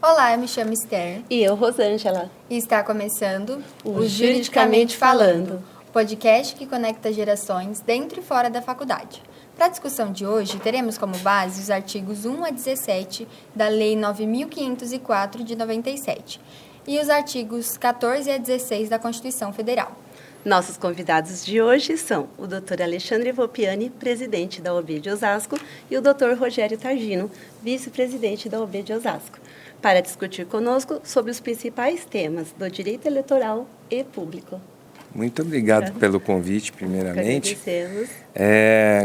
Olá, eu me chamo Esther. E eu, Rosângela. E está começando o Juridicamente Falando, podcast que conecta gerações dentro e fora da faculdade. Para a discussão de hoje, teremos como base os artigos 1 a 17 da Lei 9.504 de 97 e os artigos 14 a 16 da Constituição Federal. Nossos convidados de hoje são o Dr. Alexandre Volpiani, presidente da OAB de Osasco, e o Dr. Rogério Targino, vice-presidente da OAB de Osasco, para discutir conosco sobre os principais temas do direito eleitoral e público. Muito obrigado pelo convite, primeiramente. Agradecemos.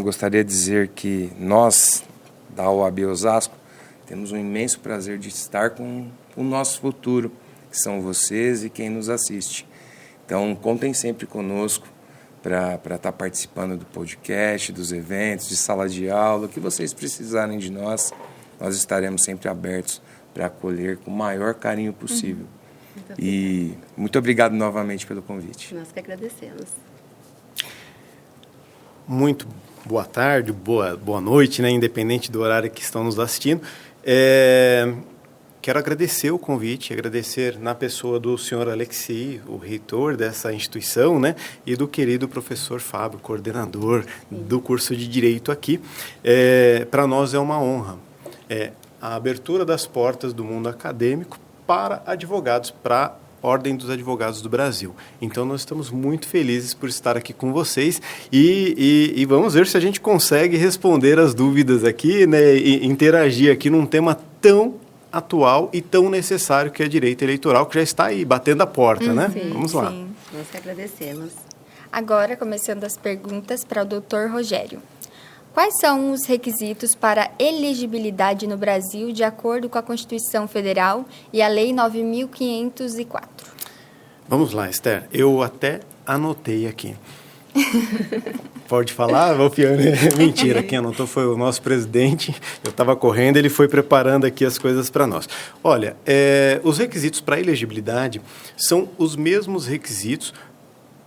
Gostaria de dizer que nós, da OAB Osasco, temos um imenso prazer de estar com o nosso futuro, que são vocês e quem nos assiste. Então, contem sempre conosco para estar participando do podcast, dos eventos, de sala de aula, o que vocês precisarem de nós estaremos sempre abertos para acolher com o maior carinho possível. E muito obrigado novamente pelo convite. Nós que agradecemos. Muito boa tarde, boa noite, né? Independente do horário que estão nos assistindo. Quero agradecer o convite, agradecer na pessoa do senhor Alexi, o reitor dessa instituição, né? E do querido professor Fábio, coordenador do curso de Direito aqui. Para nós é uma honra. A abertura das portas do mundo acadêmico para advogados, para a Ordem dos Advogados do Brasil. Então, nós estamos muito felizes por estar aqui com vocês e vamos ver se a gente consegue responder as dúvidas aqui, né, e interagir aqui num tema tão atual e tão necessário que é direito eleitoral, que já está aí batendo a porta, né? Sim, vamos lá. Sim. Nós que agradecemos. Agora, começando as perguntas para o Dr. Rogério. Quais são os requisitos para elegibilidade no Brasil de acordo com a Constituição Federal e a Lei 9.504? Vamos lá, Esther. Eu até anotei aqui. Pode falar, Volpiani? Mentira, quem anotou foi o nosso presidente. Eu estava correndo, ele foi preparando aqui as coisas para nós. Olha, os requisitos para elegibilidade são os mesmos requisitos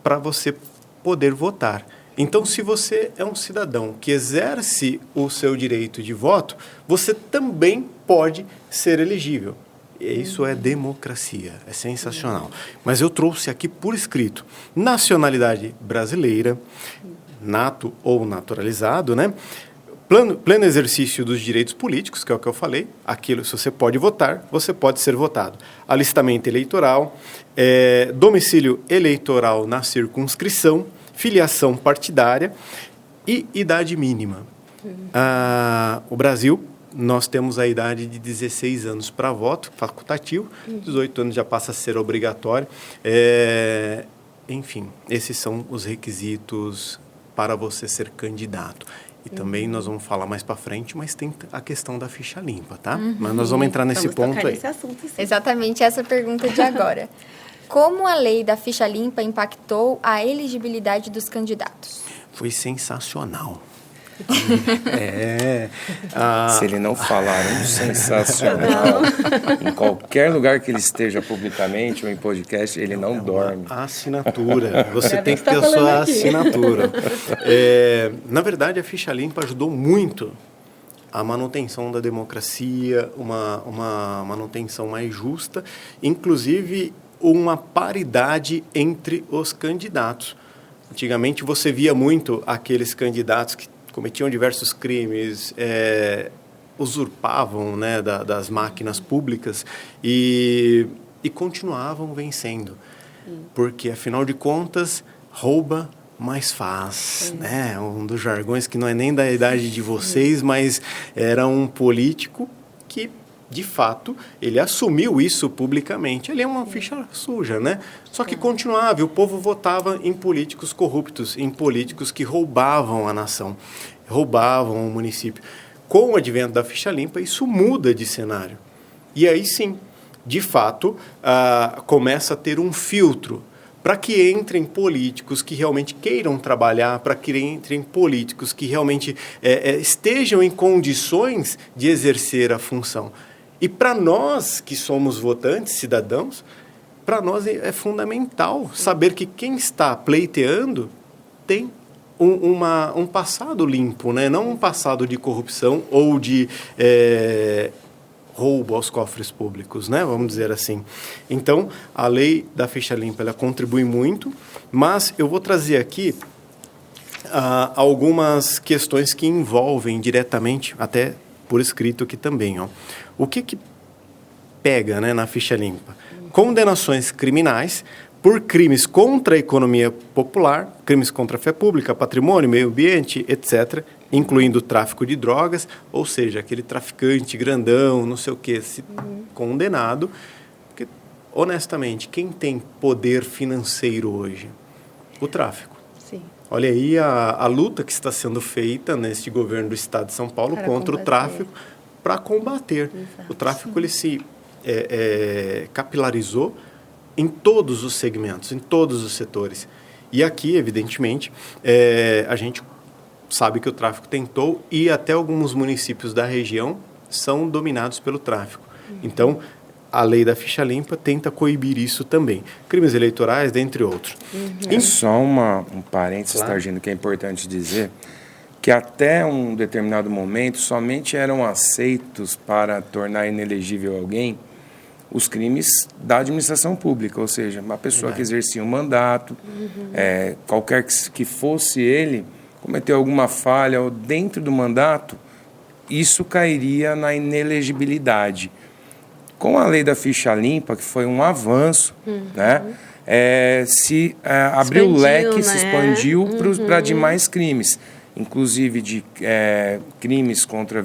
para você poder votar. Então, se você é um cidadão que exerce o seu direito de voto, você também pode ser elegível. Isso é democracia, é sensacional. Mas eu trouxe aqui por escrito: nacionalidade brasileira, nato ou naturalizado, né? Pleno exercício dos direitos políticos, que é o que eu falei. Aquilo, se você pode votar, você pode ser votado. Alistamento eleitoral, domicílio eleitoral na circunscrição, filiação partidária e idade mínima. O Brasil, nós temos a idade de 16 anos para voto, facultativo, 18 anos já passa a ser obrigatório. Enfim, esses são os requisitos para você ser candidato. E também nós vamos falar mais para frente, mas tem a questão da ficha limpa, tá? Mas nós vamos entrar nesse ponto aí. Nesse assunto, sim. Exatamente essa pergunta de agora. Como a lei da ficha limpa impactou a elegibilidade dos candidatos? Foi sensacional. Se ele não falar um sensacional, em qualquer lugar que ele esteja publicamente ou em podcast, ele não dorme. A assinatura. Você tem que ter a sua assinatura. Na verdade, a ficha limpa ajudou muito a manutenção da democracia, uma manutenção mais justa, inclusive uma paridade entre os candidatos. Antigamente você via muito aqueles candidatos que cometiam diversos crimes, usurpavam, né, das máquinas públicas e continuavam vencendo. Porque, afinal de contas, rouba, mas faz. Né? Um dos jargões que não é nem da idade de vocês, mas era um político que, de fato, ele assumiu isso publicamente. Ele é uma ficha suja, né? Só que continuava, e o povo votava em políticos corruptos, em políticos que roubavam a nação, roubavam o município. Com o advento da ficha limpa, isso muda de cenário. E aí sim, de fato, começa a ter um filtro para que entrem políticos que realmente queiram trabalhar, para que entrem políticos que realmente estejam em condições de exercer a função. E para nós que somos votantes, cidadãos, para nós é fundamental saber que quem está pleiteando tem um passado limpo, né? Não um passado de corrupção ou de roubo aos cofres públicos, né? Vamos dizer assim. Então, a lei da ficha limpa ela contribui muito, mas eu vou trazer aqui algumas questões que envolvem diretamente, até por escrito aqui também. Ó. O que pega, né, na ficha limpa? Condenações criminais por crimes contra a economia popular, crimes contra a fé pública, patrimônio, meio ambiente, etc., incluindo o tráfico de drogas, ou seja, aquele traficante grandão, não sei o quê, condenado. Porque, honestamente, quem tem poder financeiro hoje? O tráfico. Sim. Olha aí a luta que está sendo feita neste governo do Estado de São Paulo contra o tráfico para combater. Exato. O tráfico ele se capilarizou em todos os segmentos, em todos os setores. E aqui, evidentemente, a gente sabe que o tráfico tentou e até alguns municípios da região são dominados pelo tráfico. Então, a lei da ficha limpa tenta coibir isso também. Crimes eleitorais, dentre outros. Só um parênteses, Targino, que é importante dizer, que até um determinado momento somente eram aceitos para tornar inelegível alguém os crimes da administração pública, ou seja, uma pessoa que exercia um mandato, qualquer que fosse ele, cometeu alguma falha ou dentro do mandato, isso cairia na inelegibilidade. Com a lei da ficha limpa, que foi um avanço, né, abriu o leque, se expandiu para demais crimes, inclusive de crimes contra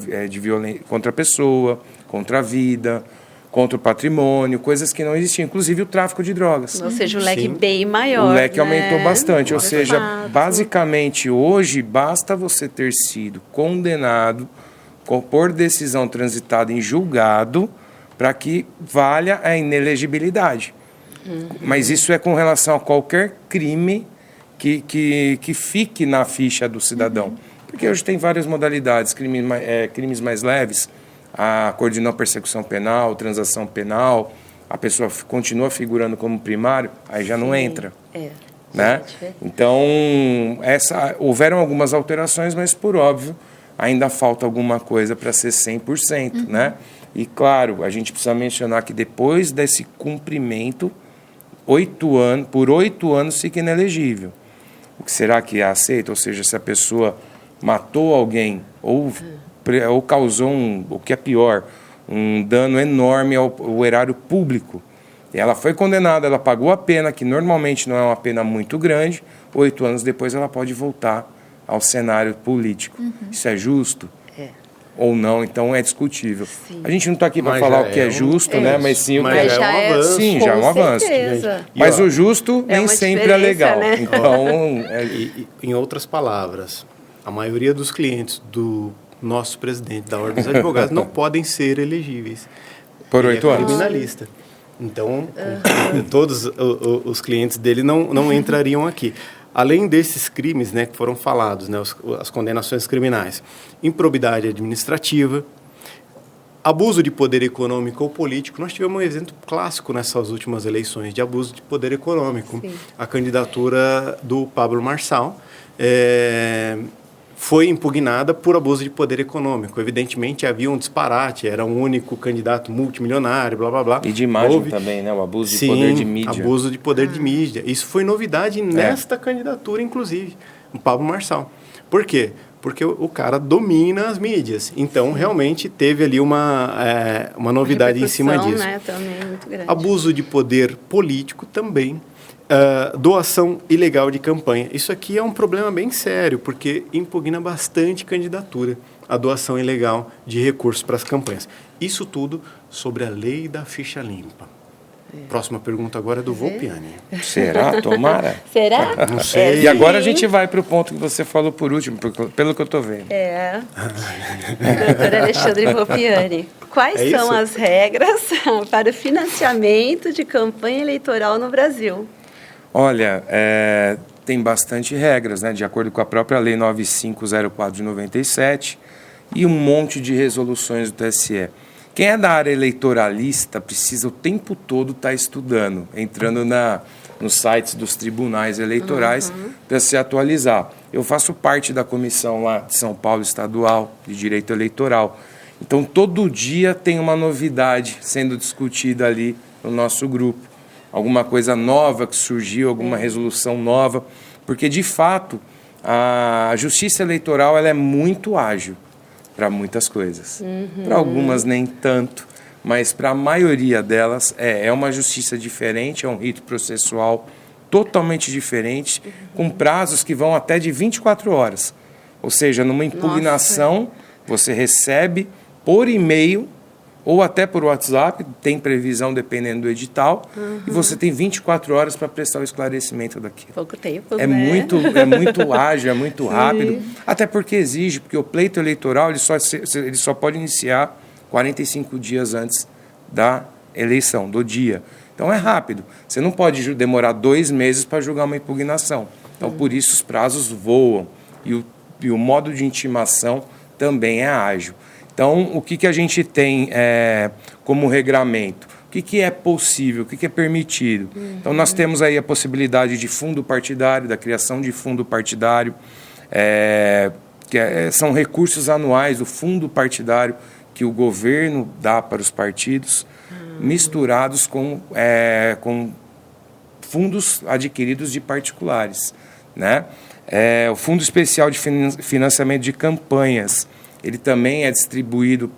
a pessoa, contra a vida, contra o patrimônio, coisas que não existiam, inclusive o tráfico de drogas. Ou seja, o leque bem maior. O leque aumentou bastante, ou seja, basicamente hoje basta você ter sido condenado por decisão transitada em julgado para que valha a inelegibilidade. Mas isso é com relação a qualquer crime que fique na ficha do cidadão. Porque hoje tem várias modalidades, crimes mais leves, a acordo de não persecução penal, transação penal, a pessoa continua figurando como primário, aí já não entra. Né? Então, houveram algumas alterações, mas, por óbvio, ainda falta alguma coisa para ser 100%. Né? E, claro, a gente precisa mencionar que depois desse cumprimento, por 8 anos fica inelegível. O que será que é aceito? Ou seja, se a pessoa matou alguém ou causou, o que é pior, um dano enorme ao erário público. Ela foi condenada, ela pagou a pena, que normalmente não é uma pena muito grande, 8 anos depois ela pode voltar ao cenário político. Isso é justo? Ou não, então é discutível. Sim. A gente não está aqui para falar o que é justo, né? Mas sim o que é um avanço. Sim, já é um avanço. Mas o justo nem sempre é legal. Né? Então, em outras palavras, a maioria dos clientes do nosso presidente da Ordem dos Advogados não podem ser elegíveis. Por 8 anos. Criminalista. Então, todos os clientes dele não entrariam aqui. Além desses crimes, né, que foram falados, né, as condenações criminais, improbidade administrativa, abuso de poder econômico ou político. Nós tivemos um exemplo clássico nessas últimas eleições de abuso de poder econômico. Sim. A candidatura do Pablo Marçal foi impugnada por abuso de poder econômico. Evidentemente, havia um disparate, era um único candidato multimilionário, blá, blá, blá. E de imagem também, né? O abuso de poder de mídia. Abuso de poder de mídia. Isso foi novidade nesta candidatura, inclusive, o Pablo Marçal. Por quê? Porque o cara domina as mídias. Então, realmente, teve ali uma novidade em cima disso. Né, também é muito grande. Abuso de poder político também. Doação ilegal de campanha. Isso aqui é um problema bem sério, porque impugna bastante candidatura, a doação ilegal de recursos para as campanhas. Isso tudo sobre a lei da ficha limpa. Próxima pergunta agora é do Volpiani. Será? Tomara? Será? Não sei. E agora a gente vai para o ponto que você falou por último, pelo que eu estou vendo. Doutor Alexandre Volpiani. Quais são as regras para o financiamento de campanha eleitoral no Brasil? Olha, tem bastante regras, né, de acordo com a própria Lei 9504 de 97 e um monte de resoluções do TSE. Quem é da área eleitoralista precisa o tempo todo estar estudando, entrando nos sites dos tribunais eleitorais para se atualizar. Eu faço parte da comissão lá de São Paulo Estadual de Direito Eleitoral Então, todo dia tem uma novidade sendo discutida ali no nosso grupo. Alguma coisa nova que surgiu, alguma resolução nova. Porque, de fato, a justiça eleitoral ela é muito ágil para muitas coisas. Para algumas, nem tanto. Mas, para a maioria delas, é uma justiça diferente, é um rito processual totalmente diferente, com prazos que vão até de 24 horas. Ou seja, numa impugnação, você recebe por e-mail ou até por WhatsApp, tem previsão dependendo do edital, e você tem 24 horas para prestar o esclarecimento daquilo. Pouco tempo, É né? muito ágil, é muito rápido, até porque exige, porque o pleito eleitoral ele só pode iniciar 45 dias antes da eleição, do dia. Então é rápido. Você não pode demorar 2 meses para julgar uma impugnação. Então, por isso, os prazos voam. E o modo de intimação também é ágil. Então, o que a gente tem como regramento? O que é possível? O que é permitido? Então, nós temos aí a possibilidade de fundo partidário, da criação de fundo partidário, são recursos anuais do fundo partidário que o governo dá para os partidos, misturados com fundos adquiridos de particulares, né? O Fundo Especial de Financiamento de Campanhas, ele também é distribuído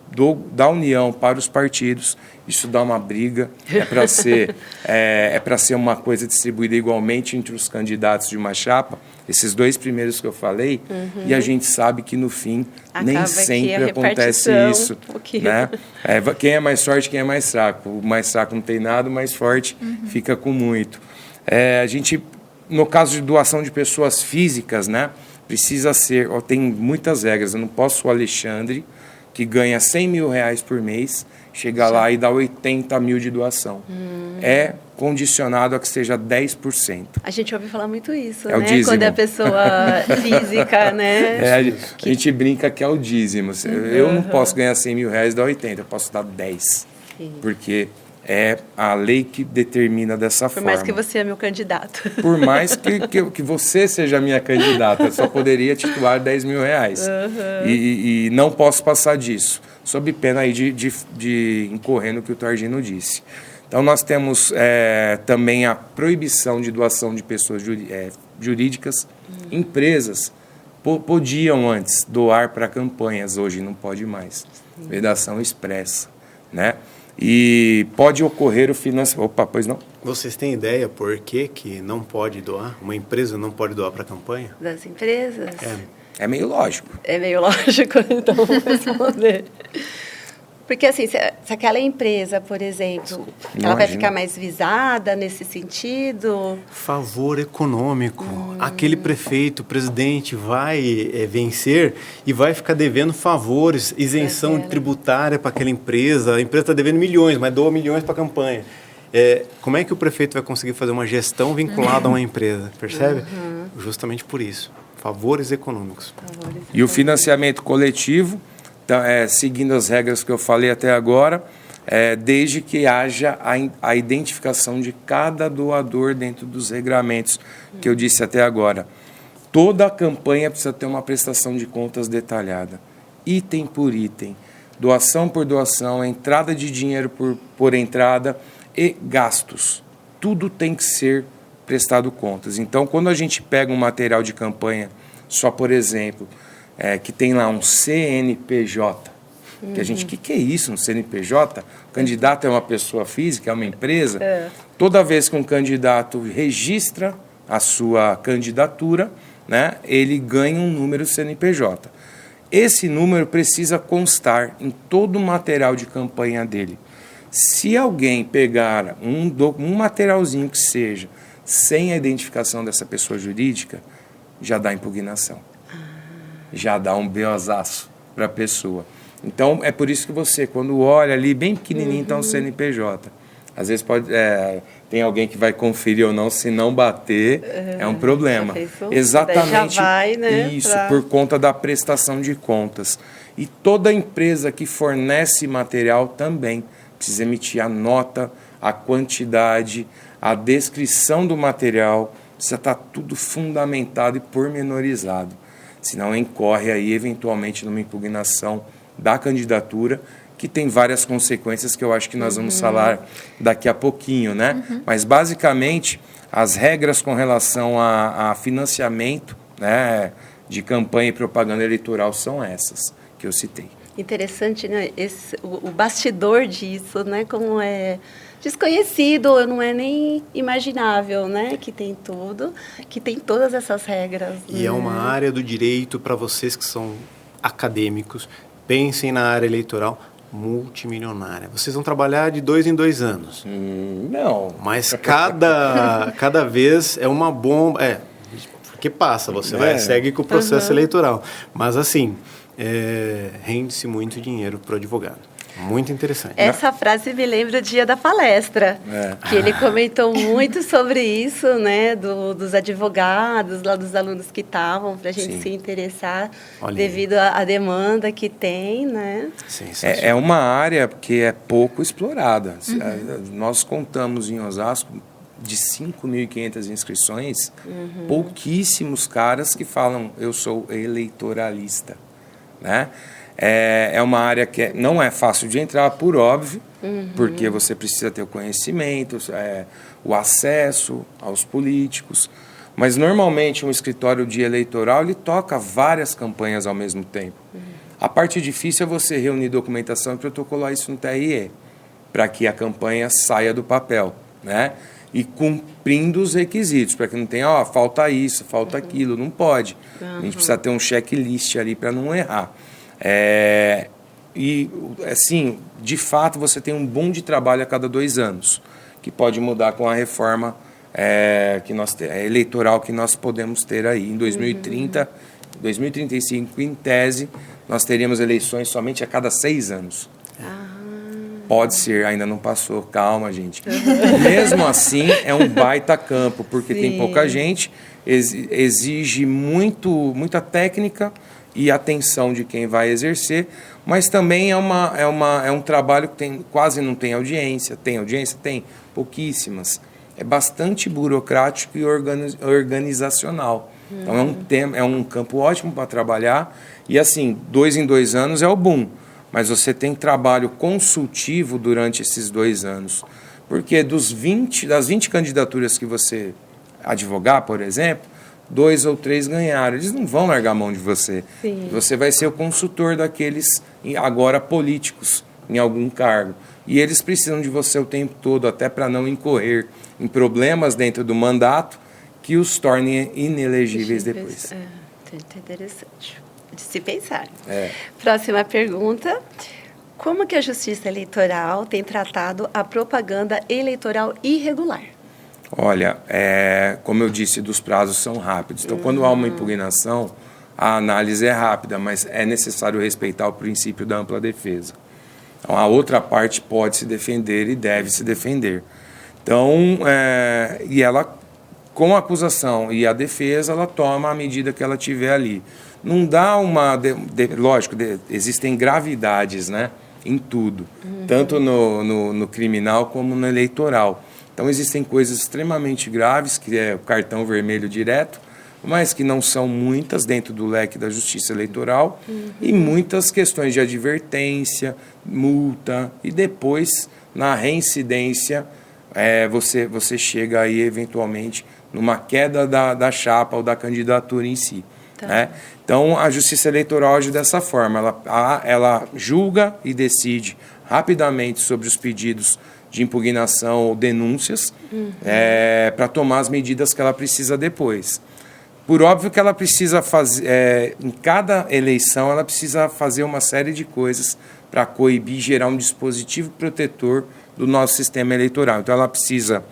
da União para os partidos. Isso dá uma briga, é para ser uma coisa distribuída igualmente entre os candidatos de uma chapa, esses 2 primeiros que eu falei, e a gente sabe que no fim nem sempre acontece isso. Né? Quem é mais forte, quem é mais fraco. O mais fraco não tem nada, o mais forte fica com muito. A gente, no caso de doação de pessoas físicas, né, precisa ser, tem muitas regras. Eu não posso o Alexandre, que ganha R$100 mil por mês, chegar lá e dar 80 mil de doação. É condicionado a que seja 10%. A gente ouve falar muito isso, o né? dízimo. Quando é pessoa física, né? A gente brinca que é o dízimo. Eu não posso ganhar R$100 mil e dar 80, eu posso dar 10. Porque é a lei que determina dessa forma. Por mais que você é meu candidato. Por mais que você seja minha candidata, eu só poderia titular R$10 mil. E não posso passar disso, sob pena aí de incorrer no que o Targino disse. Então, nós temos também a proibição de doação de pessoas jurídicas. Empresas podiam antes doar para campanhas, hoje não pode mais. Vedação expressa, né? E pode ocorrer o financiamento... Opa, pois não? Vocês têm ideia por que não pode doar? Uma empresa não pode doar para a campanha? Das empresas? É meio lógico. É meio lógico, então vou responder. Porque, assim, se aquela empresa, por exemplo, ela vai ficar mais visada nesse sentido? Favor econômico. Aquele prefeito, presidente vai vencer e vai ficar devendo favores, isenção tributária para aquela empresa. A empresa está devendo milhões, mas doa milhões para a campanha. Como é que o prefeito vai conseguir fazer uma gestão vinculada a uma empresa? Percebe? Justamente por isso. Favores econômicos. E o financiamento coletivo... seguindo as regras que eu falei até agora, desde que haja a identificação de cada doador dentro dos regramentos que eu disse até agora. Toda a campanha precisa ter uma prestação de contas detalhada, item por item, doação por doação, entrada de dinheiro por entrada e gastos. Tudo tem que ser prestado contas. Então, quando a gente pega um material de campanha, só por exemplo... que tem lá um CNPJ, que a gente, que é isso, um CNPJ? O candidato é uma pessoa física, é uma empresa. Toda vez que um candidato registra a sua candidatura, né, ele ganha um número CNPJ. Esse número precisa constar em todo o material de campanha dele. Se alguém pegar um materialzinho que seja sem a identificação dessa pessoa jurídica, já dá impugnação. Já dá um beozaço para a pessoa. Então, é por isso que você, quando olha ali, bem pequenininho, está um CNPJ. Às vezes tem alguém que vai conferir ou não, se não bater, é um problema. Exatamente já vai, né, isso, por conta da prestação de contas. E toda empresa que fornece material também precisa emitir a nota, a quantidade, a descrição do material, precisa estar tudo fundamentado e pormenorizado. Senão incorre aí, eventualmente, numa impugnação da candidatura, que tem várias consequências que eu acho que nós vamos falar daqui a pouquinho, né? Mas, basicamente, as regras com relação a financiamento, né, de campanha e propaganda eleitoral são essas que eu citei. Interessante, né? O bastidor disso, né? Como é desconhecido, não é nem imaginável, né? Que tem tudo, que tem todas essas regras. E é uma área do direito, para vocês que são acadêmicos, pensem na área eleitoral multimilionária. Vocês vão trabalhar de 2 em 2 anos. Não. Mas cada vez é uma bomba. Porque passa, você segue com o processo eleitoral. Mas assim, rende-se muito dinheiro para o advogado. Muito interessante. Essa frase me lembra o dia da palestra, que ele comentou muito sobre isso, né, dos advogados, lá dos alunos que estavam, para a gente se interessar devido à demanda que tem, né? É uma área que é pouco explorada. Nós contamos em Osasco de 5.500 inscrições, pouquíssimos caras que falam, eu sou eleitoralista, né? É uma área que não é fácil de entrar, por óbvio, porque você precisa ter o conhecimento, o acesso aos políticos. Mas, normalmente, um escritório de eleitoral, ele toca várias campanhas ao mesmo tempo. A parte difícil é você reunir documentação e protocolar isso no TRE, para que a campanha saia do papel, né? E cumprindo os requisitos, para que não tenha, falta isso, falta aquilo, não pode. A gente precisa ter um checklist ali para não errar. E, assim, de fato, você tem um boom de trabalho a cada 2 anos, que pode mudar com a reforma eleitoral que nós podemos ter aí. Em 2030, 2035, em tese, nós teríamos eleições somente a cada 6 anos. Pode ser, ainda não passou, calma, gente. Mesmo assim, é um baita campo, porque tem pouca gente, exige muita técnica e atenção de quem vai exercer, mas também é um trabalho que quase não tem audiência. Tem audiência? Tem, pouquíssimas. É bastante burocrático e organizacional. Então é um campo ótimo para trabalhar, e assim, 2 em 2 anos é o boom, mas você tem trabalho consultivo durante esses 2 anos, porque das 20 candidaturas que você advogar, por exemplo, 2 ou 3 ganharam. Eles não vão largar a mão de você. Você vai ser o consultor daqueles, agora políticos, em algum cargo. E eles precisam de você o tempo todo, até para não incorrer em problemas dentro do mandato que os tornem inelegíveis depois. Interessante de se pensar. Próxima pergunta. Como que a Justiça Eleitoral tem tratado a propaganda eleitoral irregular? Olha, como eu disse, dos prazos são rápidos. Então, quando há uma impugnação, a análise é rápida, mas é necessário respeitar o princípio da ampla defesa. Então, a outra parte pode se defender e deve se defender. Então, e ela, com a acusação e a defesa, ela toma a medida que ela tiver ali. Não dá lógico, existem gravidades, né, em tudo, tanto no criminal como no eleitoral. Então, existem coisas extremamente graves, que é o cartão vermelho direto, mas que não são muitas dentro do leque da Justiça Eleitoral, e muitas questões de advertência, multa, e depois, na reincidência, você chega aí, eventualmente, numa queda da chapa ou da candidatura em si. Né? Então, a Justiça Eleitoral age dessa forma, ela julga e decide rapidamente sobre os pedidos de impugnação ou denúncias, para tomar as medidas que ela precisa depois. Por óbvio que ela precisa fazer, em cada eleição, ela precisa fazer uma série de coisas para coibir e gerar um dispositivo protetor do nosso sistema eleitoral. Então, ela precisa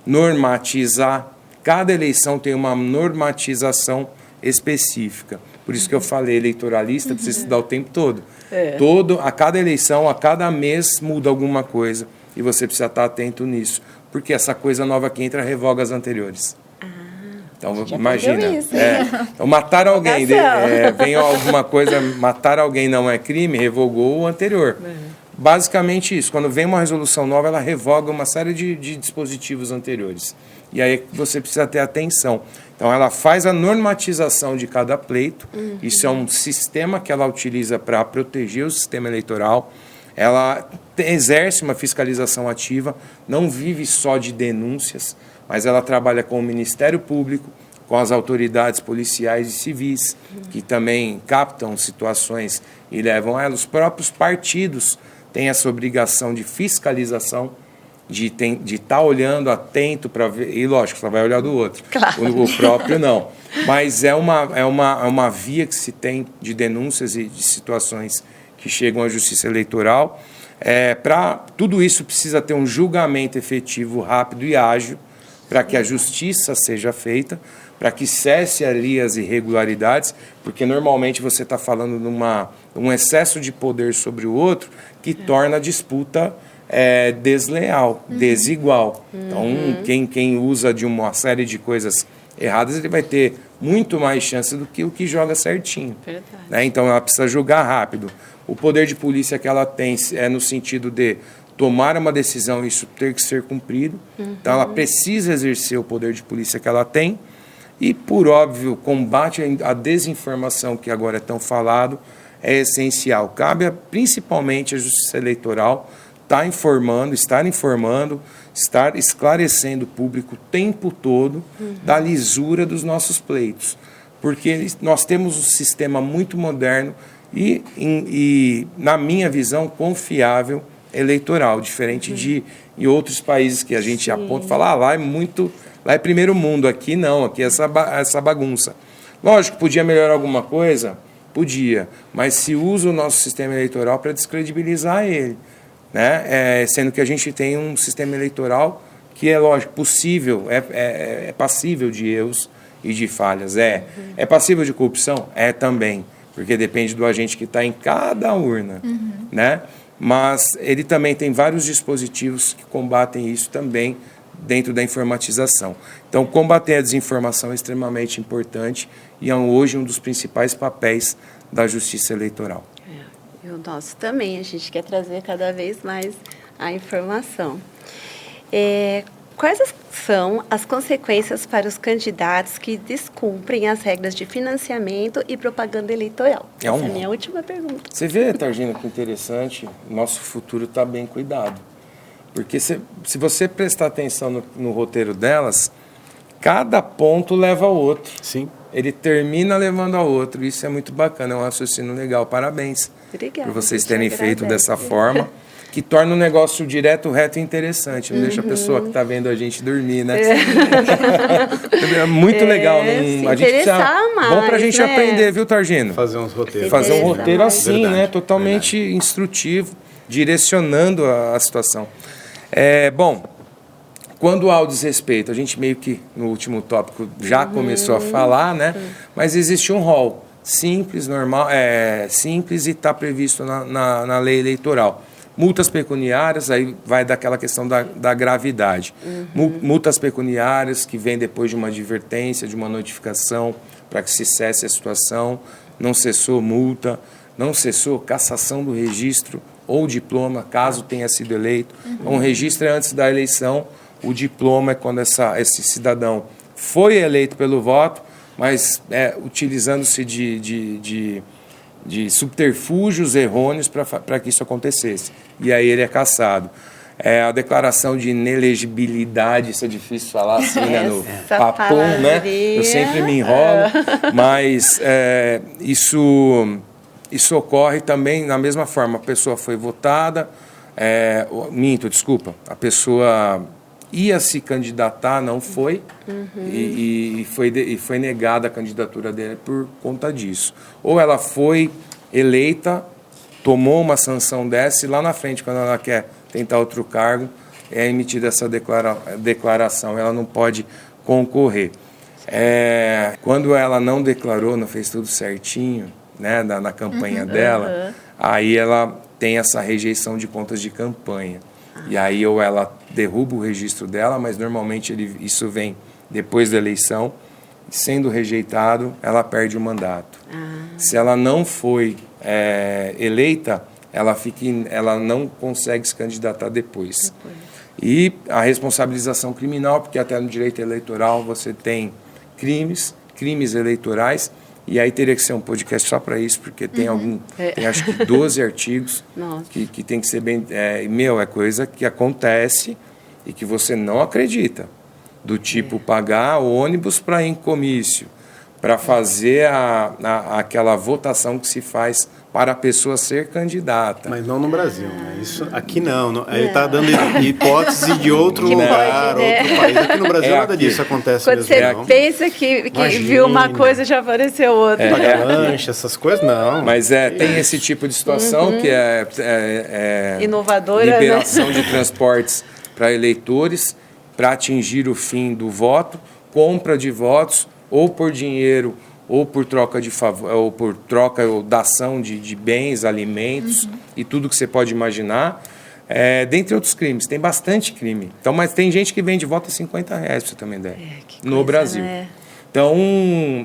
normatizar, cada eleição tem uma normatização específica. Por isso que eu falei, eleitoralista precisa estudar o tempo todo. A cada eleição, a cada mês muda alguma coisa, e você precisa estar atento nisso, porque essa coisa nova que entra revoga as anteriores. Então, imagina, então, matar alguém, vem alguma coisa, matar alguém não é crime, revogou o anterior. Basicamente isso, quando vem uma resolução nova, ela revoga uma série de dispositivos anteriores. e aí você precisa ter atenção. Então, ela faz a normatização de cada pleito, isso é um sistema que ela utiliza para proteger o sistema eleitoral, ela exerce uma fiscalização ativa, não vive só de denúncias, mas ela trabalha com o Ministério Público, com as autoridades policiais e civis, que também captam situações e levam a ela. Os próprios partidos têm essa obrigação de fiscalização, de estar olhando atento para ver, e lógico, só vai olhar do outro, claro. O próprio não. Mas é uma via que se tem de denúncias e de situações que chegam à Justiça Eleitoral. Para tudo isso precisa ter um julgamento efetivo, rápido e ágil, para que a justiça seja feita, para que cesse ali as irregularidades, porque normalmente você está falando de um excesso de poder sobre o outro que torna a disputa desleal, desigual. Então, quem usa de uma série de coisas erradas, ele vai ter muito mais chance do que o que joga certinho. Né? Então, ela precisa julgar rápido. O poder de polícia que ela tem é no sentido de tomar uma decisão e isso ter que ser cumprido. Então, ela precisa exercer o poder de polícia que ela tem. E, por óbvio, combate à desinformação, que agora é tão falado, é essencial. Cabe principalmente à Justiça Eleitoral estar informando, estar esclarecendo o público o tempo todo da lisura dos nossos pleitos. Porque nós temos um sistema muito moderno e, na minha visão, confiável eleitoral, diferente de em outros países que a gente aponta e fala, lá é primeiro mundo, aqui não, aqui é essa bagunça. Lógico, podia melhorar alguma coisa? Podia, mas se usa o nosso sistema eleitoral para descredibilizar ele, né? Sendo que a gente tem um sistema eleitoral que é, lógico, possível, é passível de erros e de falhas. É passível de corrupção? É também, porque depende do agente que está em cada urna, né? Mas ele também tem vários dispositivos que combatem isso também dentro da informatização. Então, combater a desinformação é extremamente importante e é hoje um dos principais papéis da Justiça Eleitoral. E o nosso também, a gente quer trazer cada vez mais a informação. Quais são as consequências para os candidatos que descumprem as regras de financiamento e propaganda eleitoral? Essa é a minha última pergunta. Você vê, Targina, que interessante, nosso futuro está bem cuidado. Porque se você prestar atenção no roteiro delas, cada ponto leva ao outro. Sim. Ele termina levando ao outro. Isso é muito bacana, é um raciocínio legal. Parabéns. Obrigada, por vocês terem feito dessa forma, que torna o negócio direto, reto e interessante. Não deixa a pessoa que está vendo a gente dormir, né? É muito legal. A gente precisa, mais, bom para a gente aprender, viu, Targino? Fazer uns roteiros. Fazer um roteiro assim, verdade, né? Totalmente instrutivo, direcionando a situação. Bom, quando há o desrespeito, a gente meio que no último tópico já começou a falar, né? Mas existe um rol simples, normal, simples e está previsto na lei eleitoral. Multas pecuniárias, aí vai daquela questão da gravidade. Multas pecuniárias que vêm depois de uma advertência, de uma notificação, para que se cesse a situação. Não cessou multa, não cessou cassação do registro ou diploma, caso tenha sido eleito. Um registro é antes da eleição, o diploma é quando esse cidadão foi eleito pelo voto, mas utilizando-se de subterfúgios errôneos para que isso acontecesse. E aí ele é cassado. A declaração de inelegibilidade, isso é difícil falar assim, né, no papum, né? Eu sempre me enrolo, mas isso ocorre também da mesma forma. A pessoa foi votada, a pessoa ia se candidatar, não foi, e foi negada a candidatura dele por conta disso. Ou ela foi eleita, tomou uma sanção dessa, e lá na frente, quando ela quer tentar outro cargo, é emitida essa declaração, ela não pode concorrer. Quando ela não declarou, não fez tudo certinho, né, na campanha dela, aí ela tem essa rejeição de contas de campanha. E aí ou ela derruba o registro dela, mas normalmente isso vem depois da eleição, sendo rejeitado, ela perde o mandato. Se ela não foi eleita, ela não consegue se candidatar depois. E a responsabilização criminal, porque até no direito eleitoral você tem crimes eleitorais, e aí teria que ser um podcast só para isso, porque tem tem acho que 12 artigos que tem que ser bem... é coisa que acontece e que você não acredita. Do tipo, pagar ônibus para ir em comício, para fazer aquela votação que se faz para a pessoa ser candidata. Mas não no Brasil, né? Isso aqui não. Ele está dando hipótese de outro lugar, outro país. Aqui no Brasil nada disso acontece quando mesmo. Quando você pensa que viu uma coisa, já apareceu outra. Pagar lanche, essas coisas, não. Mas tem esse tipo de situação que é inovadora, liberação de transportes para eleitores, para atingir o fim do voto, compra de votos, ou por dinheiro, ou por troca de favor, ou por troca ou dação de bens, alimentos e tudo que você pode imaginar, dentre outros crimes. Tem bastante crime. Então, mas tem gente que vende voto a R$50, para você também der, no Brasil. Né? Então,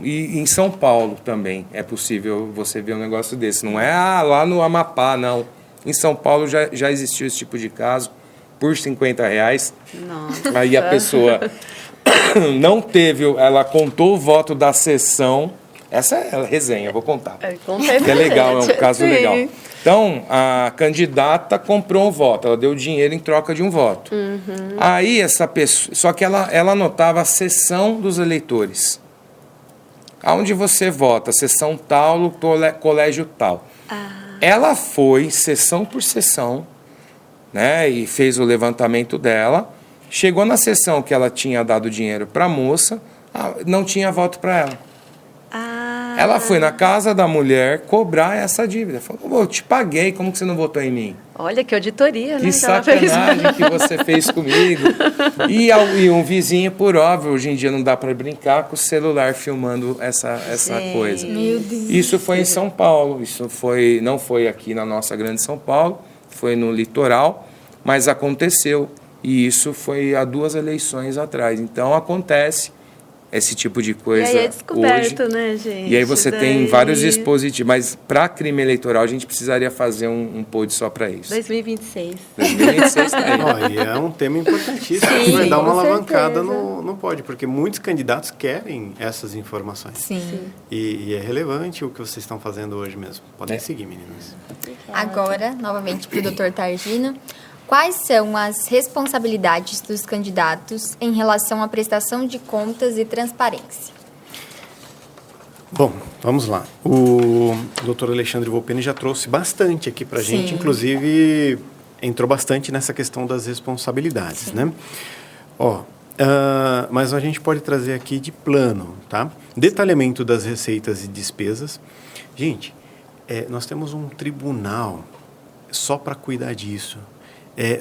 e em São Paulo também é possível você ver um negócio desse. Não é lá no Amapá, não. Em São Paulo já existiu esse tipo de caso por R$50. Nossa. Aí a pessoa não teve, ela contou o voto da sessão. Essa é a resenha, vou contar. Que é legal, é um caso legal. Então, a candidata comprou um voto, ela deu dinheiro em troca de um voto. Aí essa pessoa, só que ela anotava a sessão dos eleitores. Aonde você vota, sessão tal, colégio tal. Ela foi sessão por sessão, né, e fez o levantamento dela. Chegou na sessão que ela tinha dado dinheiro para a moça, não tinha voto para ela. Ela foi na casa da mulher cobrar essa dívida. Falou, eu te paguei, como que você não votou em mim? Olha que auditoria, né? Que sacanagem que você fez comigo. E um vizinho, por óbvio, hoje em dia não dá para brincar com o celular filmando essa coisa. Meu Deus. Isso foi em São Paulo, não foi aqui na nossa grande São Paulo, foi no litoral, mas aconteceu. E isso foi há 2 eleições atrás. Então, acontece esse tipo de coisa hoje. E aí é descoberto, né, gente? E aí você tem vários dispositivos. Mas para crime eleitoral, a gente precisaria fazer um pod só para isso. 2026. 2026 tá aí. E é um tema importantíssimo. Sim, vai dar uma com alavancada certeza. no pod, porque muitos candidatos querem essas informações. Sim. E é relevante o que vocês estão fazendo hoje mesmo. Podem seguir, meninas. Agora, novamente para o Dr. Targino. Quais são as responsabilidades dos candidatos em relação à prestação de contas e transparência? Bom, vamos lá. O Dr. Alexandre Volpini já trouxe bastante aqui para a gente, inclusive entrou bastante nessa questão das responsabilidades, né? Mas a gente pode trazer aqui de plano, tá? Detalhamento das receitas e despesas. Gente, nós temos um tribunal só para cuidar disso.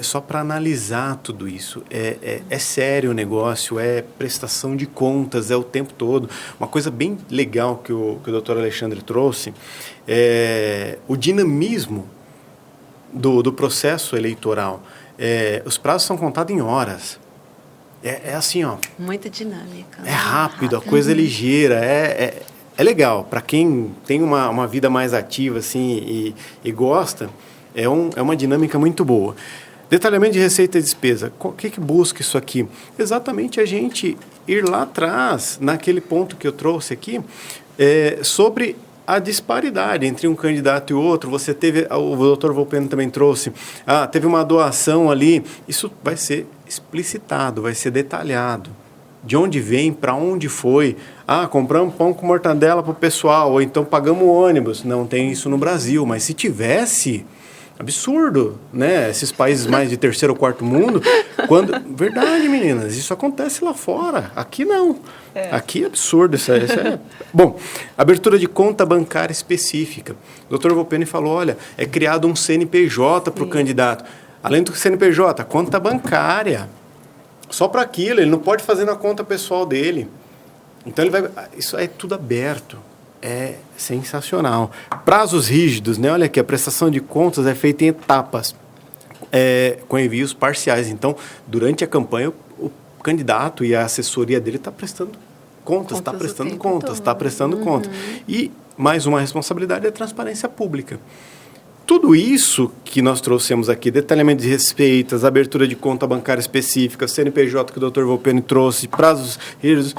Só para analisar tudo isso. É sério o negócio, é prestação de contas, é o tempo todo. Uma coisa bem legal que o Dr. Alexandre trouxe é o dinamismo do processo eleitoral. Os prazos são contados em horas. É assim, ó. Muito dinâmica. É rápido, a coisa é ligeira, é legal. Para quem tem uma vida mais ativa assim, e gosta, é uma dinâmica muito boa. Detalhamento de receita e despesa. O que busca isso aqui? Exatamente a gente ir lá atrás, naquele ponto que eu trouxe aqui, sobre a disparidade entre um candidato e outro. Você teve, o Dr. Volpini também trouxe, teve uma doação ali. Isso vai ser explicitado, vai ser detalhado. De onde vem, para onde foi. Compramos pão com mortadela para o pessoal, ou então pagamos o ônibus. Não tem isso no Brasil, mas se tivesse... Absurdo, né? Esses países mais de terceiro ou quarto mundo, verdade, meninas, isso acontece lá fora. Aqui não. Aqui é absurdo isso. Bom, abertura de conta bancária específica. O Dr. Volpini falou, olha, é criado um CNPJ para o candidato. Além do CNPJ, conta bancária. Só para aquilo, ele não pode fazer na conta pessoal dele. Então isso é tudo aberto. É sensacional. Prazos rígidos, né? Olha aqui, a prestação de contas é feita em etapas, com envios parciais. Então, durante a campanha, o candidato e a assessoria dele está prestando contas, está prestando contas, está prestando contas. E mais uma responsabilidade é a transparência pública. tudo isso que nós trouxemos aqui, detalhamento de receitas, abertura de conta bancária específica, CNPJ que o Dr. Volpiani trouxe, prazos rígidos,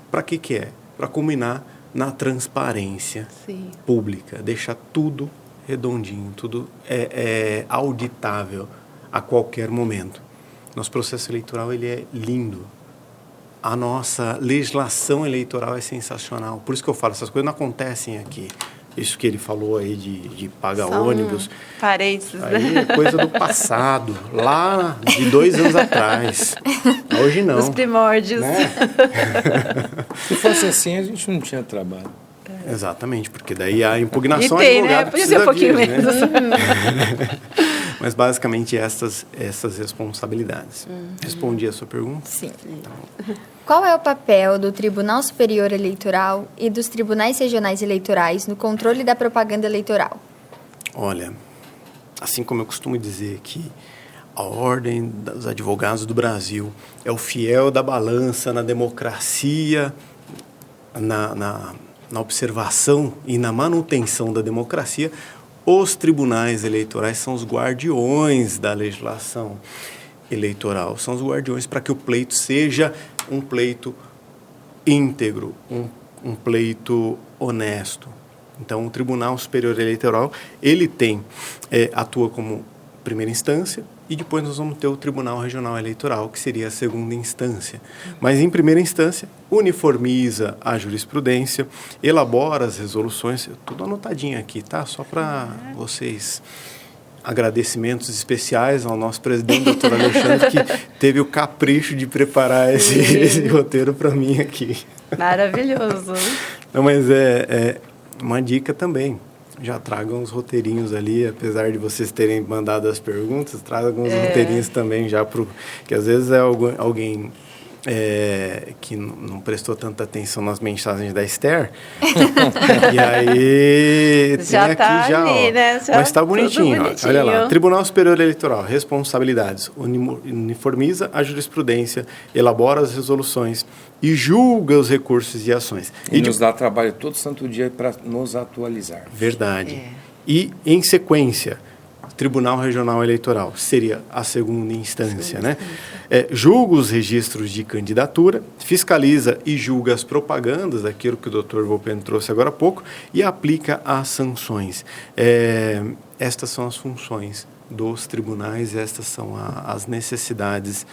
para que é? Para culminar na transparência pública, deixar tudo redondinho, tudo auditável a qualquer momento. Nosso processo eleitoral ele é lindo. A nossa legislação eleitoral é sensacional. Por isso que eu falo, essas coisas não acontecem aqui. Isso que ele falou aí de pagar ônibus. Parênteses, aí né? É coisa do passado, lá de 2 anos atrás. Hoje não. Os primórdios. Né? Se fosse assim, a gente não tinha trabalho. Exatamente, porque daí a impugnação E tem, advogado né? Podia ser um pouquinho menos. Mas basicamente essas responsabilidades. Respondi a sua pergunta? Sim. Qual é o papel do Tribunal Superior Eleitoral e dos tribunais regionais eleitorais no controle da propaganda eleitoral? Olha, assim como eu costumo dizer que a Ordem dos Advogados do Brasil é o fiel da balança na democracia, na observação e na manutenção da democracia, os tribunais eleitorais são os guardiões da legislação eleitoral, são os guardiões para que o pleito seja um pleito íntegro, um pleito honesto. Então, o Tribunal Superior Eleitoral, ele atua como primeira instância e depois nós vamos ter o Tribunal Regional Eleitoral, que seria a segunda instância. Mas, em primeira instância, uniformiza a jurisprudência, elabora as resoluções, tudo anotadinho aqui, tá? Só para vocês... Agradecimentos especiais ao nosso presidente, doutor Alexandre, que teve o capricho de preparar esse roteiro para mim aqui. Maravilhoso. Não, mas é uma dica também. Já tragam os roteirinhos ali, apesar de vocês terem mandado as perguntas, tragam os roteirinhos também já que às vezes é alguém que não prestou tanta atenção nas mensagens da Esther. E aí Já tem tá aqui já, ali, né? Já mas está bonitinho, bonitinho. Olha lá. Tribunal Superior Eleitoral, responsabilidades, uniformiza a jurisprudência, elabora as resoluções e julga os recursos e ações. E nos dá trabalho todo santo dia para nos atualizar. Verdade. E, em sequência, Tribunal Regional Eleitoral seria a segunda instância, né? Julga os registros de candidatura, fiscaliza e julga as propagandas, aquilo que o Dr. Volpiani trouxe agora há pouco, e aplica as sanções. Estas são as funções dos tribunais, estas são as necessidades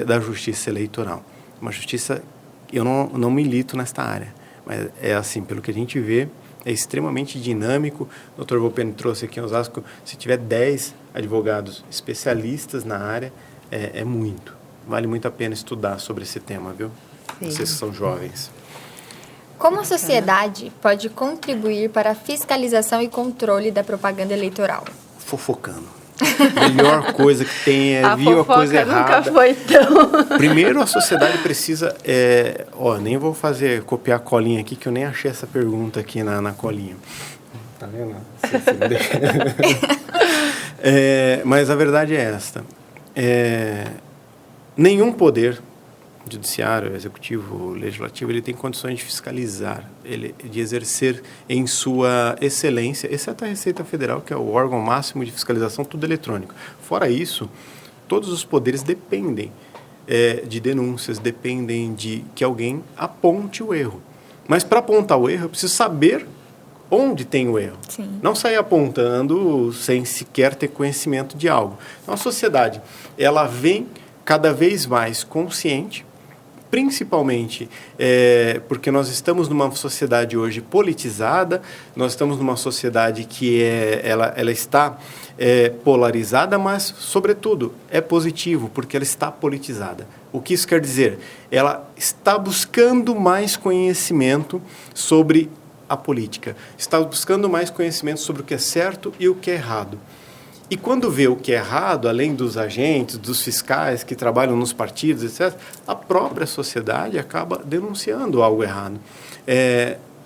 da justiça eleitoral. Uma justiça, eu não milito nesta área, mas é assim, pelo que a gente vê, é extremamente dinâmico. O Dr. Volpiani trouxe aqui em Osasco, se tiver 10 advogados especialistas na área, é muito. Vale muito a pena estudar sobre esse tema, viu? Sim. Vocês que são jovens. Como a sociedade pode contribuir para a fiscalização e controle da propaganda eleitoral? Fofocando. Melhor coisa que tem a viu a coisa fofoca errada. nunca foi tão... Primeiro, a sociedade precisa... nem vou copiar a colinha aqui, que eu nem achei essa pergunta aqui na colinha. Tá vendo? Mas a verdade é esta. Nenhum poder judiciário, executivo, legislativo, ele tem condições de fiscalizar, de exercer em sua excelência, exceto a Receita Federal, que é o órgão máximo de fiscalização, tudo eletrônico. Fora isso, todos os poderes dependem de denúncias, dependem de que alguém aponte o erro. Mas para apontar o erro, eu preciso saber onde tem o erro. Sim. Não sair apontando sem sequer ter conhecimento de algo. Então, a sociedade, ela vem cada vez mais consciente, principalmente porque nós estamos numa sociedade hoje politizada, nós estamos numa sociedade que ela está polarizada, mas, sobretudo, é positivo, porque ela está politizada. O que isso quer dizer? Ela está buscando mais conhecimento sobre a política, está buscando mais conhecimento sobre o que é certo e o que é errado. E quando vê o que é errado, além dos agentes, dos fiscais que trabalham nos partidos, etc., a própria sociedade acaba denunciando algo errado.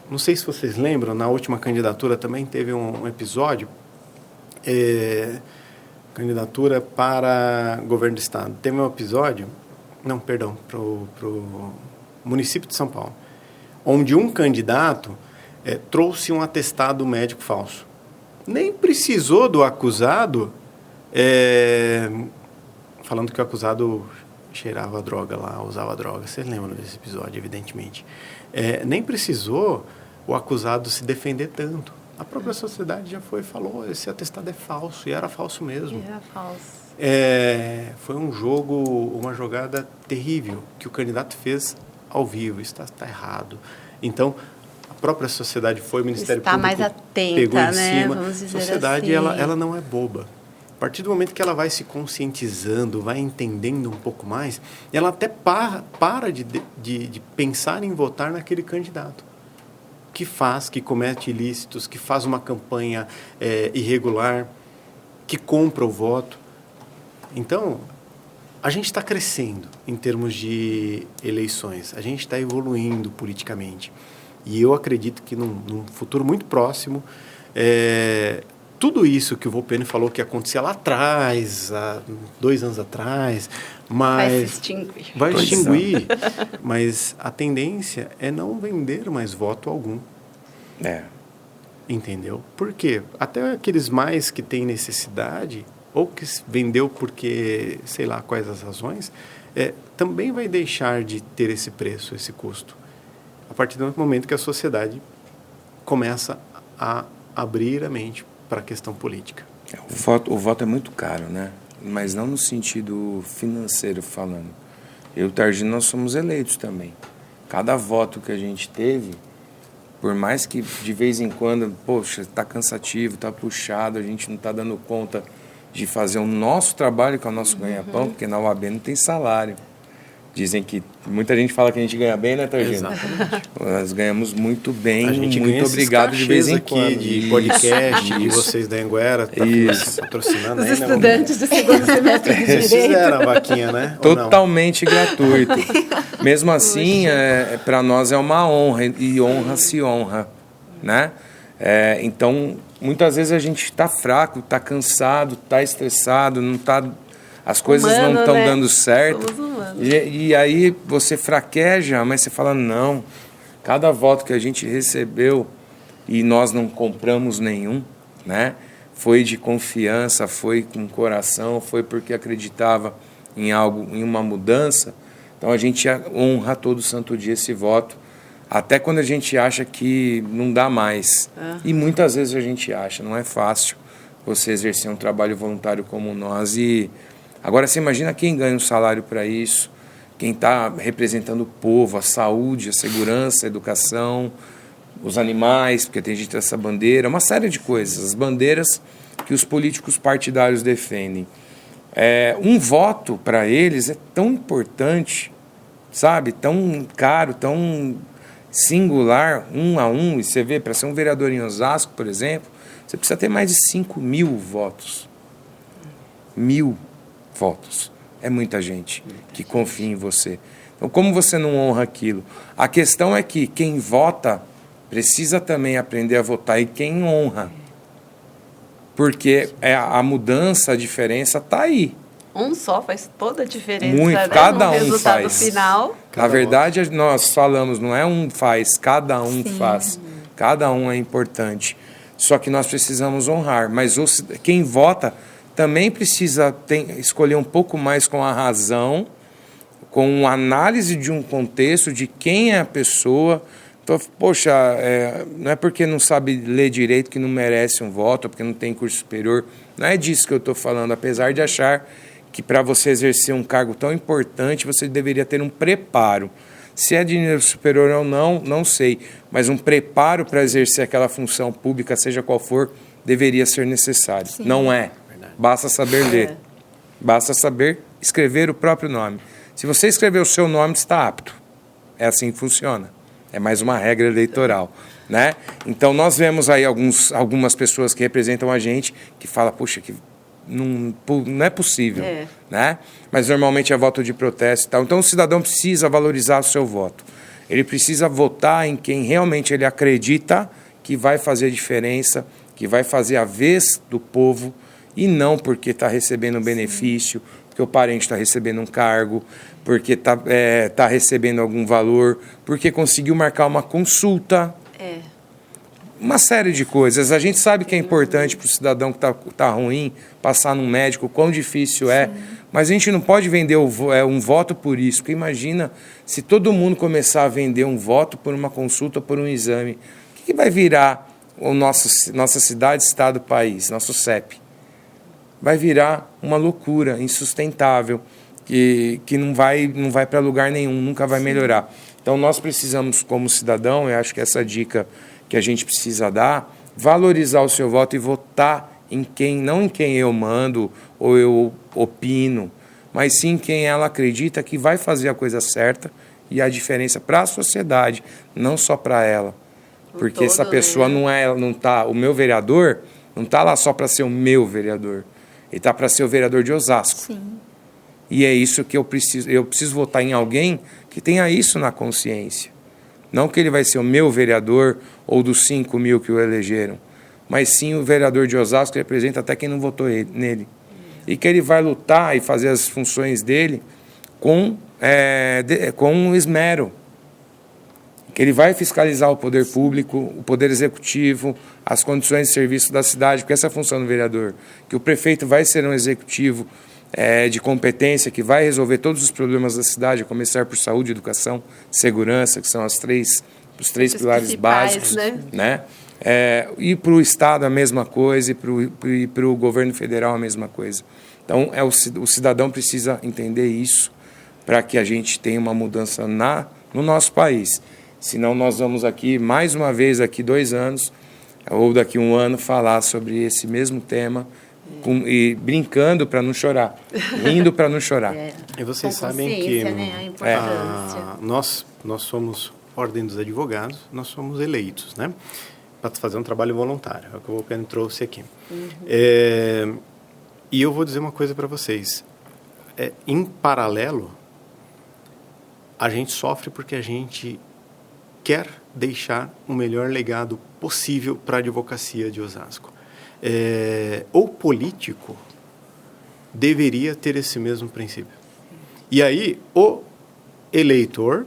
Não sei se vocês lembram, na última candidatura também teve um episódio, candidatura para governo do estado. Teve um episódio, para o município de São Paulo, onde um candidato trouxe um atestado médico falso. nem precisou do acusado, falando que o acusado cheirava droga lá, usava droga. Vocês lembram desse episódio, evidentemente. Nem precisou o acusado se defender tanto. A própria sociedade já falou, esse atestado é falso, e era falso mesmo. Era falso. Foi um jogo, uma jogada terrível que o candidato fez ao vivo. Isso está errado. Então, a própria sociedade foi, o Ministério Está Público mais atenta, pegou em né? cima. Vamos dizer A sociedade, assim. ela não é boba. A partir do momento que ela vai se conscientizando, vai entendendo um pouco mais, ela até para de pensar em votar naquele candidato que comete ilícitos, que faz uma campanha irregular, que compra o voto. Então, a gente está crescendo em termos de eleições, a gente está evoluindo politicamente. E eu acredito que num futuro muito próximo, tudo isso que o Volpiani falou que acontecia lá atrás, há 2 anos atrás, mas vai se extinguir. Vai extinguir, mas a tendência é não vender mais voto algum. Entendeu? Por quê? Até aqueles mais que têm necessidade, ou que vendeu porque, sei lá quais as razões, também vai deixar de ter esse preço, esse custo. A partir do momento que a sociedade começa a abrir a mente para a questão política. O voto é muito caro, né? Mas não no sentido financeiro falando. Eu e o Targino, nós somos eleitos também. Cada voto que a gente teve, por mais que de vez em quando, poxa, está cansativo, está puxado, a gente não está dando conta de fazer o nosso trabalho, que é o nosso ganha-pão, porque na UAB não tem salário. Dizem que muita gente fala que a gente ganha bem, né, Targino? Exatamente. Nós ganhamos muito bem, A gente muito obrigado de vez em quando. De podcast, que vocês da Anguera estão patrocinando. Os aí, estudantes do segundo semestre de Vocês Direito. fizeram a vaquinha, né? Ou não? Totalmente gratuito. Mesmo assim, para nós é uma honra, e honra se honra, né? Então, muitas vezes a gente está fraco, está cansado, está estressado, não tá, as coisas Humano, não estão né? dando certo. Somos humanos. E aí você fraqueja, mas você fala, não, cada voto que a gente recebeu e nós não compramos nenhum, né? Foi de confiança, foi com coração, foi porque acreditava em algo, em uma mudança. Então a gente honra todo santo dia esse voto, até quando a gente acha que não dá mais. E muitas vezes a gente acha, não é fácil você exercer um trabalho voluntário como nós. E agora você imagina quem ganha um salário para isso, quem está representando o povo, a saúde, a segurança, a educação, os animais, porque tem gente dessa bandeira, uma série de coisas, as bandeiras que os políticos partidários defendem. Um voto para eles é tão importante, sabe? Tão caro, tão singular, 1 a 1. E você vê, para ser um vereador em Osasco, por exemplo, você precisa ter mais de 5.000 votos. 1.000 votos. É muita gente que confia em você. Então, como você não honra aquilo? A questão é que quem vota precisa também aprender a votar, e quem honra. Porque a mudança, a diferença está aí. Um só faz toda a diferença. Muito, né? cada no um resultado faz. final. Na verdade, nós falamos, não é um faz, cada um faz. Cada um é importante. Só que nós precisamos honrar. Mas quem vota também precisa escolher um pouco mais com a razão, com análise de um contexto, de quem é a pessoa. Então, poxa, não é porque não sabe ler direito que não merece um voto, porque não tem curso superior. Não é disso que eu estou falando, apesar de achar que para você exercer um cargo tão importante, você deveria ter um preparo. Se é de nível superior ou não, não sei, mas um preparo para exercer aquela função pública, seja qual for, deveria ser necessário. Sim. Não é. Basta saber ler. Basta saber escrever o próprio nome. Se você escrever o seu nome, está apto. É assim que funciona. É mais uma regra eleitoral, né? Então, nós vemos aí algumas pessoas que representam a gente que falam, puxa, que não é possível, né? Mas normalmente é voto de protesto e tal. Então, o cidadão precisa valorizar o seu voto. Ele precisa votar em quem realmente ele acredita que vai fazer diferença, que vai fazer a vez do povo, e não porque está recebendo um benefício, porque o parente está recebendo um cargo, porque está recebendo algum valor, porque conseguiu marcar uma consulta. uma série de coisas. A gente sabe que é importante para o cidadão que tá ruim passar num médico, quão difícil é, mas a gente não pode vender um voto por isso, porque imagina se todo mundo começar a vender um voto por uma consulta, por um exame, o que vai virar nossa cidade, estado, país, nosso CEP? Vai virar uma loucura, insustentável, que não vai para lugar nenhum, nunca vai melhorar. Então nós precisamos, como cidadão, eu acho que essa dica que a gente precisa dar, valorizar o seu voto e votar em quem, não em quem eu mando ou eu opino, mas sim em quem ela acredita que vai fazer a coisa certa e a diferença para a sociedade, não só para ela. Porque essa pessoa não tá, o meu vereador não está lá só para ser o meu vereador, ele está para ser o vereador de Osasco. Sim. E é isso que eu preciso votar em alguém que tenha isso na consciência. Não que ele vai ser o meu vereador ou dos 5 mil que o elegeram, mas sim o vereador de Osasco que representa até quem não votou nele. E que ele vai lutar e fazer as funções dele com esmero. Que ele vai fiscalizar o poder público, o poder executivo, as condições de serviço da cidade, porque essa é a função do vereador. Que o prefeito vai ser um executivo de competência que vai resolver todos os problemas da cidade, a começar por saúde, educação, segurança, que são os três pilares básicos, né? E para o Estado a mesma coisa, e para o governo federal a mesma coisa. Então, o cidadão precisa entender isso para que a gente tenha uma mudança no nosso país. Senão nós vamos aqui, mais uma vez, daqui 2 anos, ou daqui 1 ano, falar sobre esse mesmo tema, e brincando para não chorar, rindo para não chorar. E vocês sabem que né, a importância. Nós somos Ordem dos Advogados, nós somos eleitos, né, para fazer um trabalho voluntário, é o que o Volpiani trouxe aqui. E eu vou dizer uma coisa para vocês, em paralelo, a gente sofre porque a gente quer deixar o melhor legado possível para a advocacia de Osasco. O político deveria ter esse mesmo princípio. E aí, o eleitor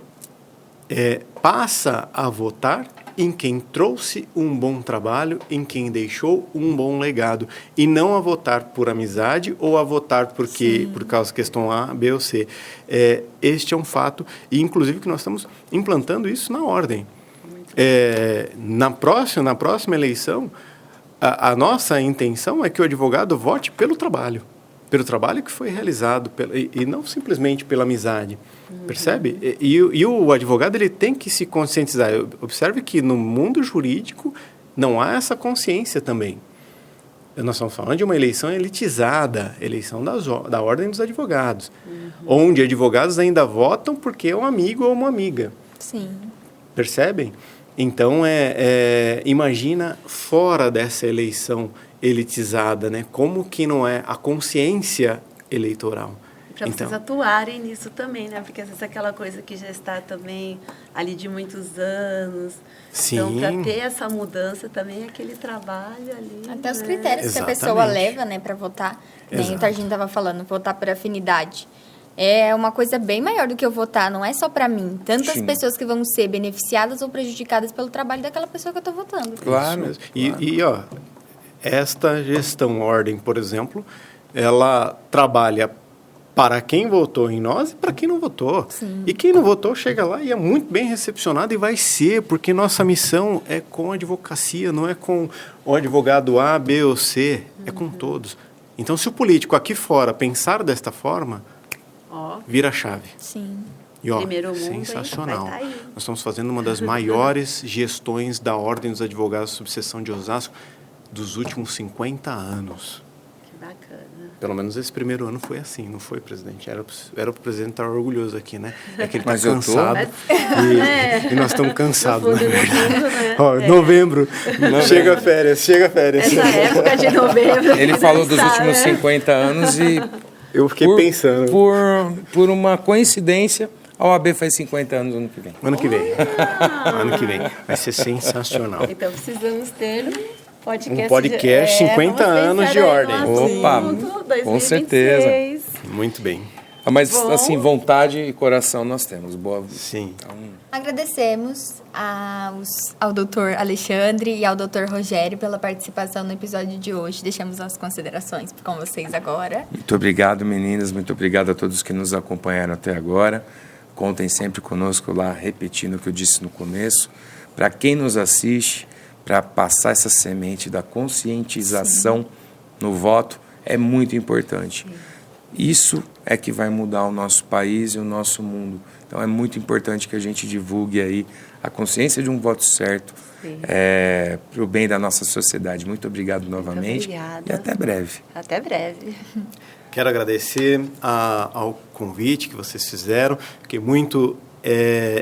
passa a votar em quem trouxe um bom trabalho, em quem deixou um bom legado, e não a votar por amizade ou a votar por causa da questão A, B ou C. Este é um fato, e inclusive que nós estamos implantando isso na ordem. Na próxima eleição, a nossa intenção é que o advogado vote pelo trabalho que foi realizado, e não simplesmente pela amizade, percebe? E o advogado ele tem que se conscientizar. Observe que no mundo jurídico não há essa consciência também. Nós estamos falando de uma eleição elitizada, eleição da Ordem dos Advogados, onde advogados ainda votam porque é um amigo ou uma amiga. Sim. Percebem? Então, imagina fora dessa eleição elitizada, né? Como que não é a consciência eleitoral. Para vocês atuarem nisso também, né? Porque às vezes aquela coisa que já está também ali de muitos anos. Sim. Então, para ter essa mudança também, aquele trabalho ali. Até os critérios Exatamente. que a pessoa leva, né, para votar. Nem o Targino estava falando, votar por afinidade. É uma coisa bem maior do que eu votar, não é só para mim. Tantas pessoas que vão ser beneficiadas ou prejudicadas pelo trabalho daquela pessoa que eu estou votando. Claro. E esta gestão ordem, por exemplo, ela trabalha para quem votou em nós e para quem não votou. Sim. E quem não votou chega lá e é muito bem recepcionado, e vai ser, porque nossa missão é com a advocacia, não é com o advogado A, B ou C, é com todos. Então, se o político aqui fora pensar desta forma, vira a chave. Sim. E, Primeiro mundo, sensacional. vai tá aí. Nós estamos fazendo uma das maiores gestões da Ordem dos Advogados Subseção de Osasco dos últimos 50 anos. Que bacana. Pelo menos esse primeiro ano foi assim, não foi, presidente? Era para o presidente estar orgulhoso aqui, né? É que ele está cansado. E nós estamos cansados, né? Novembro, chega férias. Essa época de novembro. Ele falou dos últimos 50 anos e... Eu fiquei pensando. Por uma coincidência, a OAB faz 50 anos ano que vem. Ano que vem. Ano que vem. Vai ser sensacional. Então, precisamos ter um podcast 50 anos de ordem. Opa, com certeza. Muito bem. Mas, Bom. assim, vontade e coração nós temos. Boa. Sim. Então, Agradecemos ao doutor Alexandre e ao doutor Rogério pela participação no episódio de hoje. Deixamos as considerações com vocês agora. muito obrigado, meninas. Muito obrigado a todos que nos acompanharam até agora. Contem sempre conosco lá, repetindo o que eu disse no começo. Para quem nos assiste, para passar essa semente da conscientização no voto, é muito importante. Isso é que vai mudar o nosso país e o nosso mundo. Então, é muito importante que a gente divulgue aí a consciência de um voto certo para o bem da nossa sociedade. Muito obrigado novamente. Obrigada. E até breve. Até breve. Quero agradecer ao convite que vocês fizeram. Fiquei muito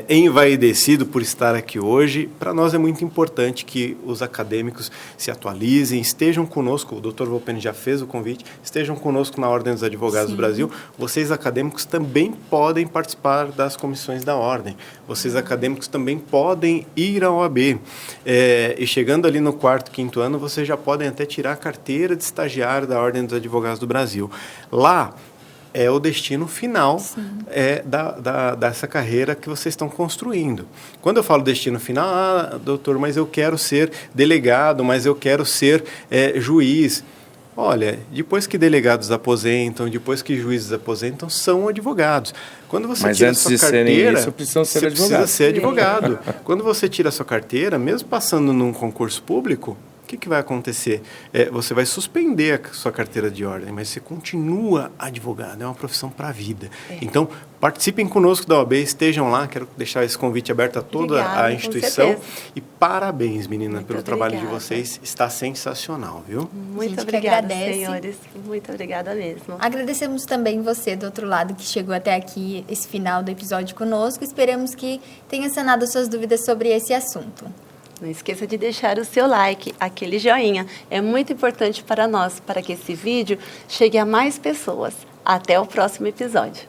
envaidecido por estar aqui hoje. Para nós é muito importante que os acadêmicos se atualizem, estejam conosco, o Dr. Volpiani já fez o convite, estejam conosco na Ordem dos Advogados do Brasil. Vocês acadêmicos também podem participar das comissões da Ordem. Vocês acadêmicos também podem ir à OAB. E chegando ali no 4º, 5º ano, vocês já podem até tirar a carteira de estagiário da Ordem dos Advogados do Brasil. Lá, é o destino final dessa carreira que vocês estão construindo. Quando eu falo destino final, doutor, mas eu quero ser delegado, mas eu quero ser juiz. Olha, depois que delegados aposentam, depois que juízes aposentam, são advogados. Quando você Mas tira antes sua de serem carteira, isso, precisam ser você advogados. precisa ser advogado. Quando você tira a sua carteira, mesmo passando num concurso público, o que vai acontecer? Você vai suspender a sua carteira de ordem, mas você continua advogado, é uma profissão para a vida. Então, participem conosco da OAB, estejam lá, quero deixar esse convite aberto a toda a instituição. E parabéns, menina, pelo trabalho de vocês, está sensacional, viu? Muito obrigada, senhores. Muito obrigada mesmo. Agradecemos também você do outro lado que chegou até aqui, esse final do episódio conosco. Esperamos que tenha sanado suas dúvidas sobre esse assunto. Não esqueça de deixar o seu like, aquele joinha. É muito importante para nós, para que esse vídeo chegue a mais pessoas. Até o próximo episódio.